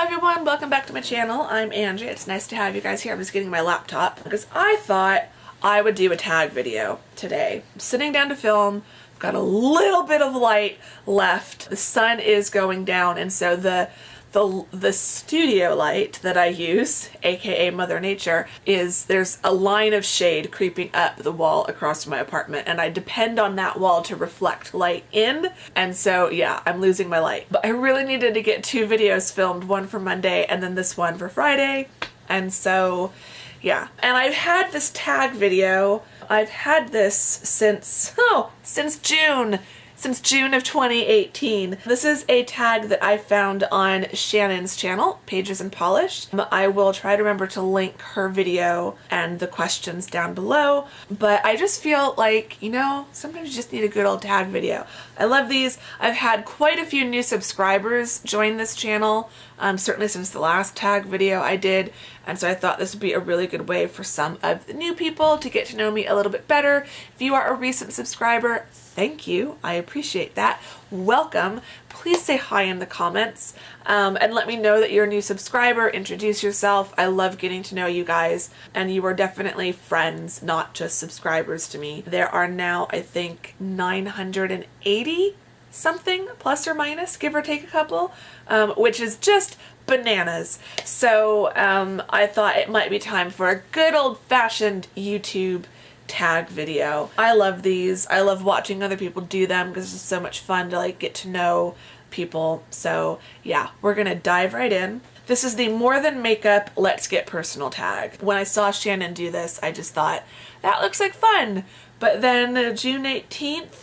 everyone, welcome back to my channel. I'm Angie. It's nice to have you guys here. I'm just getting my laptop because I thought I would do a tag video today. I'm sitting down to film. I've got a little bit of light left. The sun is going down, and so the studio light that I use, aka Mother Nature, there's a line of shade creeping up the wall across my apartment, and I depend on that wall to reflect light in, and so yeah, I'm losing my light. But I really needed to get 2 videos filmed, one for Monday and then this one for Friday, and so yeah. And I've had this tag video, I've had this since June. Since June of 2018. This is a tag that I found on Shannon's channel, Pages and Polish. I will try to remember to link her video and the questions down below, but I just feel like, you know, sometimes you just need a good old tag video. I love these. I've had quite a few new subscribers join this channel, certainly since the last tag video I did, and so I thought this would be a really good way for some of the new people to get to know me a little bit better. If you are a recent subscriber, thank you. I appreciate that. Welcome. Please say hi in the comments and let me know that you're a new subscriber. Introduce yourself. I love getting to know you guys, and you are definitely friends, not just subscribers to me. There are now, I think, 980 something, plus or minus, give or take a couple, which is just bananas. So I thought it might be time for a good old-fashioned YouTube tag video. I love these. I love watching other people do them because it's so much fun to like get to know people. So yeah, we're gonna dive right in. This is the More Than Makeup Let's Get Personal tag. When I saw Shannon do this, I just thought, that looks like fun. But then June 18th,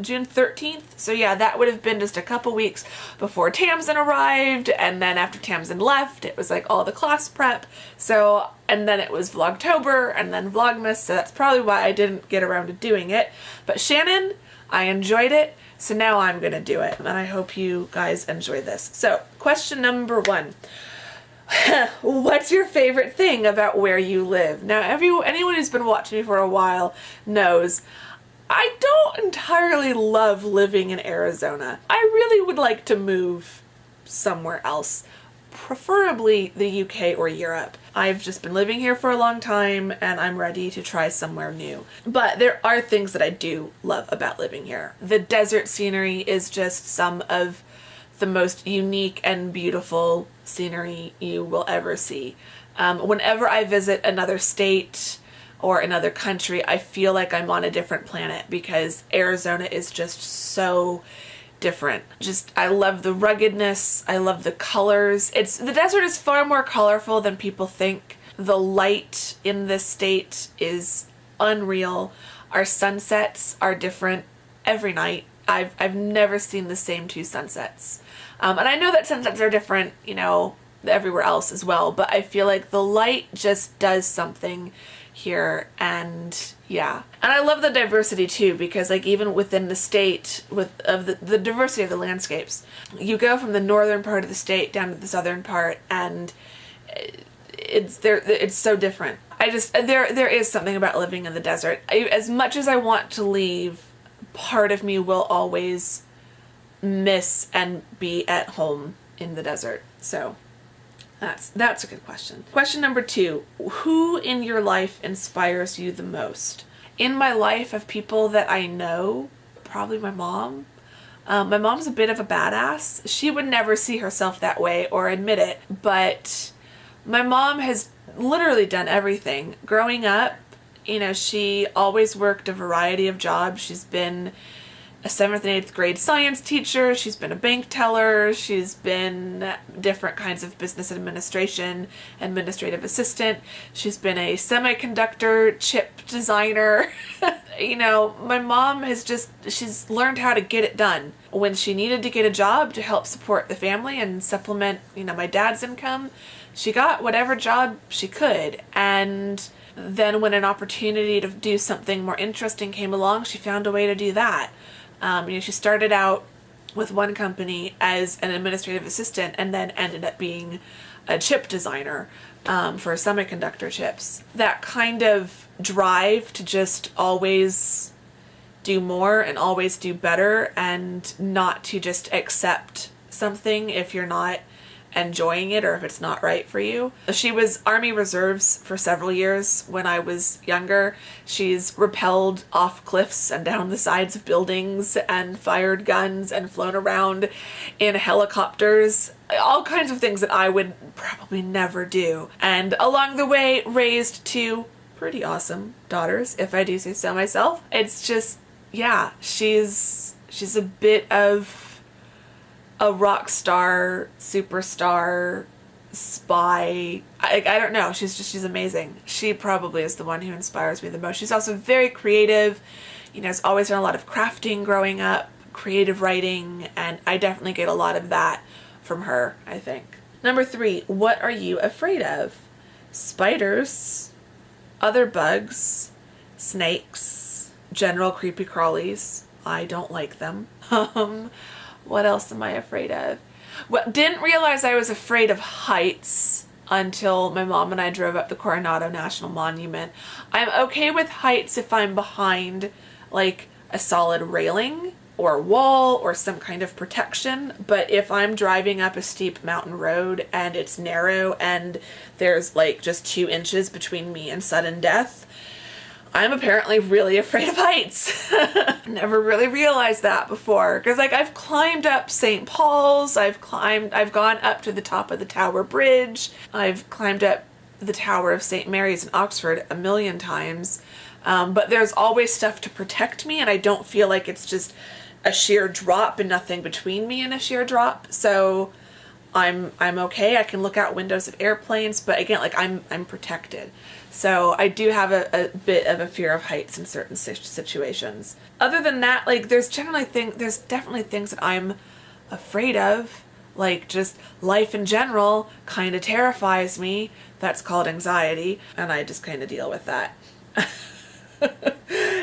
June 13th, so yeah, that would have been just a couple weeks before Tamsin arrived, and then after Tamsin left, it was like all the class prep, so, and then it was Vlogtober, and then Vlogmas, so that's probably why I didn't get around to doing it. But Shannon, I enjoyed it, so now I'm gonna do it, and I hope you guys enjoy this. So, question number 1. What's your favorite thing about where you live? Now, anyone who's been watching me for a while knows I don't entirely love living in Arizona. I really would like to move somewhere else, preferably the UK or Europe. I've just been living here for a long time and I'm ready to try somewhere new. But there are things that I do love about living here. The desert scenery is just some of the most unique and beautiful scenery you will ever see. Whenever I visit another state or another country, I feel like I'm on a different planet because Arizona is just so different. I love the ruggedness, I love the colors. The desert is far more colorful than people think. The light in this state is unreal. Our sunsets are different every night. I've never seen the same 2 sunsets. And I know that sunsets are different, you know, everywhere else as well, but I feel like the light just does something here, and yeah. And I love the diversity too, because like even within the state, of the diversity of the landscapes, you go from the northern part of the state down to the southern part, and it's so different. There is something about living in the desert. As much as I want to leave, part of me will always miss and be at home in the desert. So that's a good question. Question number 2, who in your life inspires you the most? In my life, of people that I know, probably my mom. My mom's a bit of a badass. She would never see herself that way or admit it, but my mom has literally done everything. Growing up, you know, she always worked a variety of jobs. She's been a 7th and 8th grade science teacher, she's been a bank teller, she's been different kinds of business administration, administrative assistant, she's been a semiconductor chip designer. You know, my mom she's learned how to get it done. When she needed to get a job to help support the family and supplement, you know, my dad's income, she got whatever job she could, and then when an opportunity to do something more interesting came along, she found a way to do that. You know, she started out with one company as an administrative assistant and then ended up being a chip designer for semiconductor chips. That kind of drive to just always do more and always do better and not to just accept something if you're not enjoying it or if it's not right for you. She was Army Reserves for several years when I was younger. She's rappelled off cliffs and down the sides of buildings and fired guns and flown around in helicopters. All kinds of things that I would probably never do. And along the way, raised two pretty awesome daughters, if I do say so myself. It's just, yeah, she's a bit of a rock star, superstar, spy. I don't know. She's amazing. She probably is the one who inspires me the most. She's also very creative. Has always done a lot of crafting growing up, creative writing, and I definitely get a lot of that from her, I think. Number 3, what are you afraid of? Spiders, other bugs, snakes, general creepy crawlies. I don't like them. What else am I afraid of? Well, didn't realize I was afraid of heights until my mom and I drove up the Coronado National Monument. I'm okay with heights if I'm behind like a solid railing or wall or some kind of protection, but if I'm driving up a steep mountain road and it's narrow and there's like just 2 inches between me and sudden death, I'm apparently really afraid of heights. Never really realized that before. Because like I've climbed up St. Paul's, I've gone up to the top of the Tower Bridge, I've climbed up the Tower of St. Mary's in Oxford a million times. But there's always stuff to protect me and I don't feel like it's just a sheer drop and nothing between me and a sheer drop. So I'm okay. I can look out windows of airplanes, but again, like I'm protected. So I do have a bit of a fear of heights in certain situations. Other than that, like there's definitely things that I'm afraid of. Like just life in general kind of terrifies me. That's called anxiety, and I just kind of deal with that.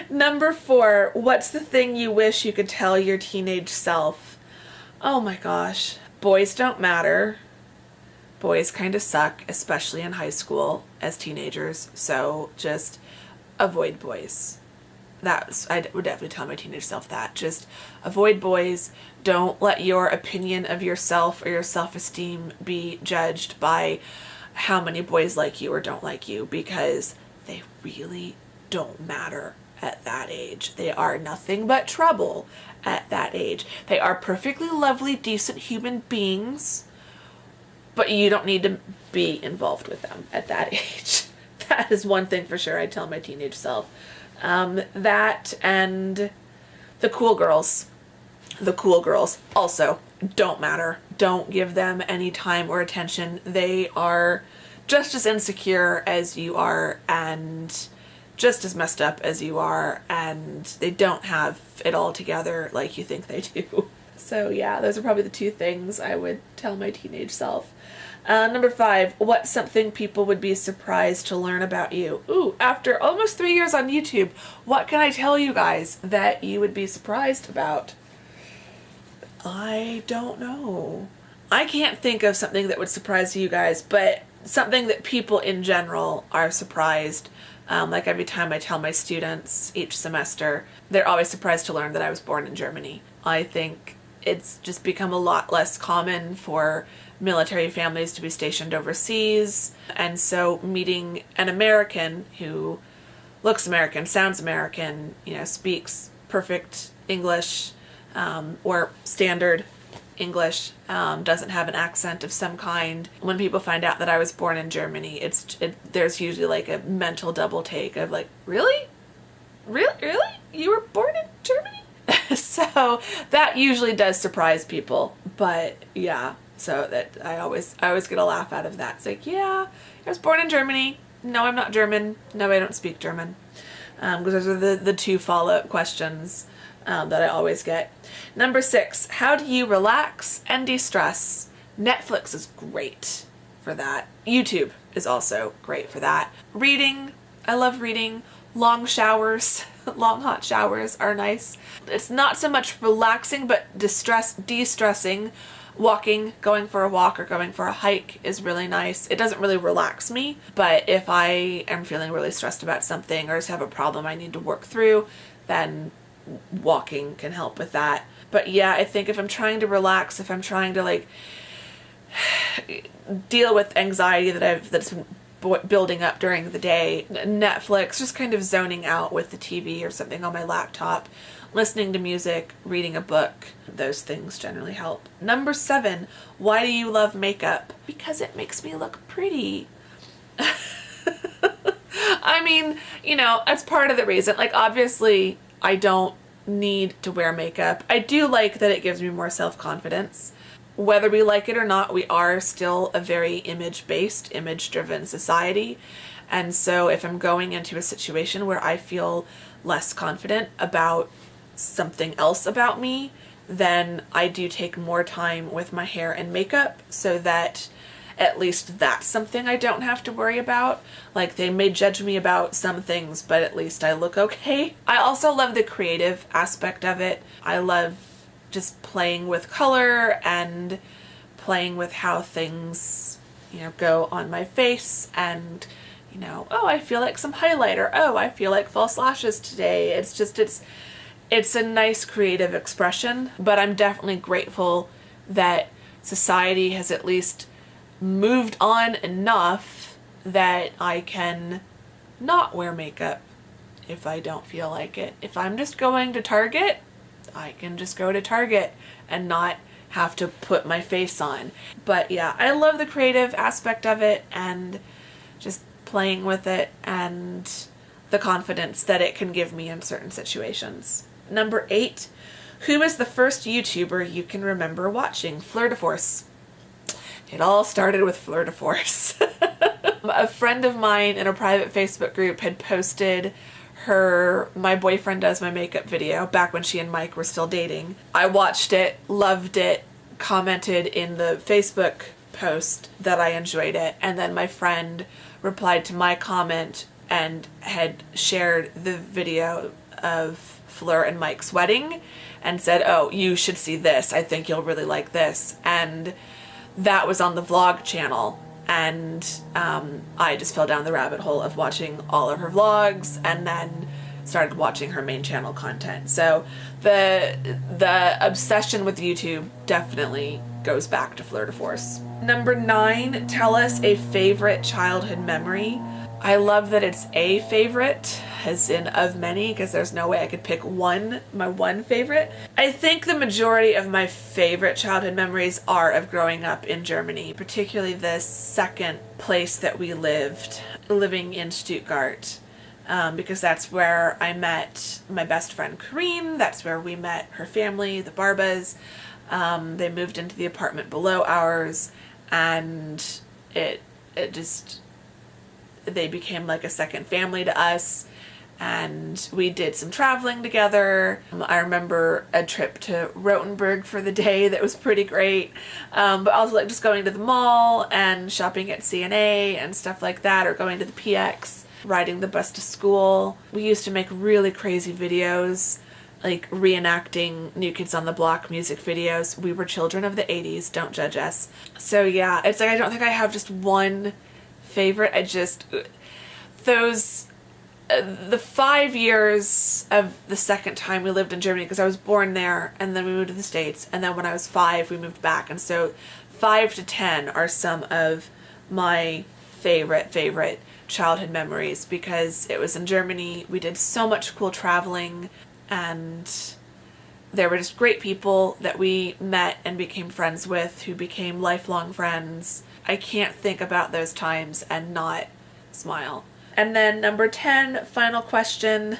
Number 4, what's the thing you wish you could tell your teenage self? Oh my gosh. Boys don't matter. Boys kind of suck, especially in high school as teenagers, so just avoid boys. I would definitely tell my teenage self that. Just avoid boys. Don't let your opinion of yourself or your self-esteem be judged by how many boys like you or don't like you, because they really don't matter at that age. They are nothing but trouble at that age. They are perfectly lovely, decent human beings, but you don't need to be involved with them at that age. That is one thing for sure I tell my teenage self. That and the cool girls. The cool girls also don't matter. Don't give them any time or attention. They are just as insecure as you are and just as messed up as you are, and they don't have it all together like you think they do. So yeah, those are probably the 2 things I would tell my teenage self. Number 5, what's something people would be surprised to learn about you? Ooh, after almost 3 years on YouTube, what can I tell you guys that you would be surprised about? I don't know. I can't think of something that would surprise you guys, but something that people in general are surprised. Like every time I tell my students each semester, they're always surprised to learn that I was born in Germany. I think it's just become a lot less common for military families to be stationed overseas. And so meeting an American who looks American, sounds American, speaks perfect English, or standard English, doesn't have an accent of some kind. When people find out that I was born in Germany, there's usually like a mental double take of like, really? Really? You were born in Germany? So that usually does surprise people, but yeah, so that I always get a laugh out of that. It's like, yeah, I was born in Germany. No, I'm not German. No, I don't speak German. Because those are the 2 follow-up questions that I always get. Number 6, how do you relax and de-stress? Netflix is great for that. YouTube is also great for that. Reading, I love reading. Long showers, long hot showers are nice. It's not so much relaxing, but de-stressing. Walking, going for a walk or going for a hike is really nice. It doesn't really relax me, but if I am feeling really stressed about something or just have a problem I need to work through, then walking can help with that. But yeah, I think if I'm trying to relax, if I'm trying to like deal with anxiety that's been building up during the day. Netflix, just kind of zoning out with the TV or something on my laptop, listening to music, reading a book. Those things generally help. Number 7, why do you love makeup? Because it makes me look pretty. I mean, you know, that's part of the reason. Like, obviously, I don't need to wear makeup. I do like that it gives me more self-confidence. Whether we like it or not, we are still a very image-based, image-driven society. And so if I'm going into a situation where I feel less confident about something else about me, then I do take more time with my hair and makeup so that at least that's something I don't have to worry about. Like, they may judge me about some things, but at least I look okay. I also love the creative aspect of it. I love just playing with color and playing with how things, you know, go on my face, and, you know, oh, I feel like some highlighter. Oh, I feel like false lashes today. It's a nice creative expression, but I'm definitely grateful that society has at least moved on enough that I can not wear makeup if I don't feel like it. If I'm just going to Target, I can just go to Target and not have to put my face on. But yeah, I love the creative aspect of it and just playing with it and the confidence that it can give me in certain situations. Number 8, who is the first YouTuber you can remember watching? Fleur de Force. It all started with Fleur de Force. A friend of mine in a private Facebook group had posted her "My Boyfriend Does My Makeup" video back when she and Mike were still dating. I watched it, loved it, commented in the Facebook post that I enjoyed it, and then my friend replied to my comment and had shared the video of Fleur and Mike's wedding and said, "Oh, you should see this. I think you'll really like this." And that was on the vlog channel, and I just fell down the rabbit hole of watching all of her vlogs and then started watching her main channel content. So the obsession with YouTube definitely goes back to Fleur de Force. Number 9, tell us a favorite childhood memory. I love that it's a favorite, as in of many, because there's no way I could pick my one favorite. I think the majority of my favorite childhood memories are of growing up in Germany, particularly the second place that we lived, living in Stuttgart, because that's where I met my best friend Corrine. That's where we met her family, the Barbas. They moved into the apartment below ours, and they became like a second family to us, and we did some traveling together. I remember a trip to Rothenburg for the day that was pretty great, but also like just going to the mall and shopping at C&A and stuff like that, or going to the PX, riding the bus to school. We used to make really crazy videos, like reenacting New Kids on the Block music videos. We were children of the 80s, don't judge us. So yeah, it's like I don't think I have just one favorite. The 5 years of the second time we lived in Germany, because I was born there and then we moved to the States, and then when I was 5 we moved back, and so 5 to 10 are some of my favorite childhood memories, because it was in Germany. We did so much cool traveling, and there were just great people that we met and became friends with, who became lifelong friends. I can't think about those times and not smile. And then number 10, final question.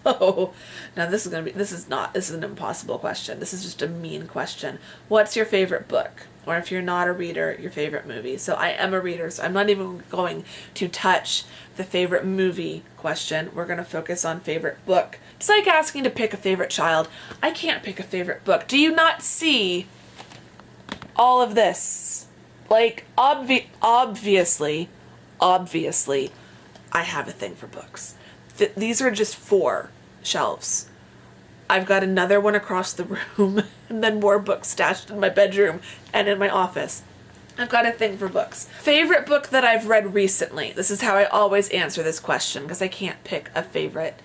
Oh, now this is an impossible question. This is just a mean question. What's your favorite book? Or if you're not a reader, your favorite movie? So I am a reader, so I'm not even going to touch the favorite movie question. We're going to focus on favorite book. It's like asking to pick a favorite child. I can't pick a favorite book. Do you not see all of this? Like, obviously, I have a thing for books. These are just 4 shelves. I've got another one across the room, and then more books stashed in my bedroom and in my office. I've got a thing for books. Favorite book that I've read recently. This is how I always answer this question, because I can't pick a favorite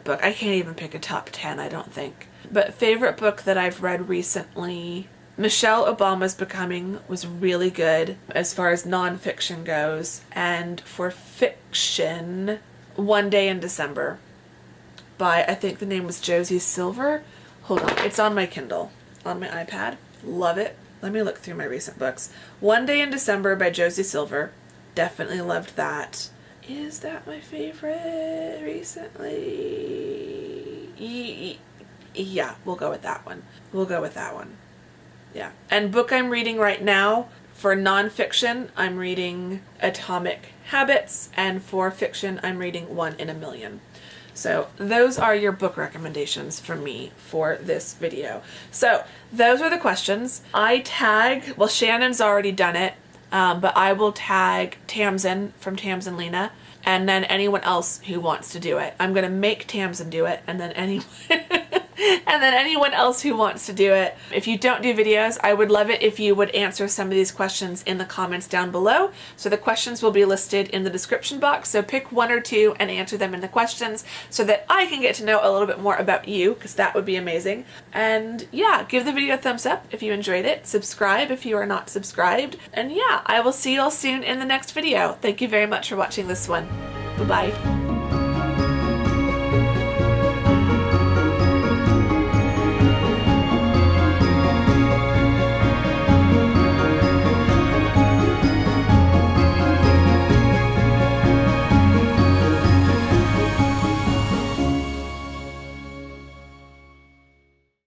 book. I can't even pick a top 10, I don't think. But favorite book that I've read recently, Michelle Obama's Becoming was really good as far as nonfiction goes. And for fiction, One Day in December by, I think the name was Josie Silver. Hold on, it's on my Kindle, on my iPad. Love it. Let me look through my recent books. One Day in December by Josie Silver. Definitely loved that. Is that my favorite recently? Yeah, we'll go with that one. We'll go with that one. Yeah. And book I'm reading right now, for nonfiction, I'm reading Atomic Habits, and for fiction, I'm reading One in a Million. So those are your book recommendations from me for this video. So those are the questions. I tag, well, Shannon's already done it, but I will tag Tamsin from Tamsin Lena, and then anyone else who wants to do it. I'm going to make Tamsin do it, and then anyone... and then anyone else who wants to do it. If you don't do videos, I would love it if you would answer some of these questions in the comments down below. So the questions will be listed in the description box. So pick one or two and answer them in the questions so that I can get to know a little bit more about you, because that would be amazing. And yeah, give the video a thumbs up if you enjoyed it. Subscribe if you are not subscribed. And yeah, I will see you all soon in the next video. Thank you very much for watching this one. Bye-bye.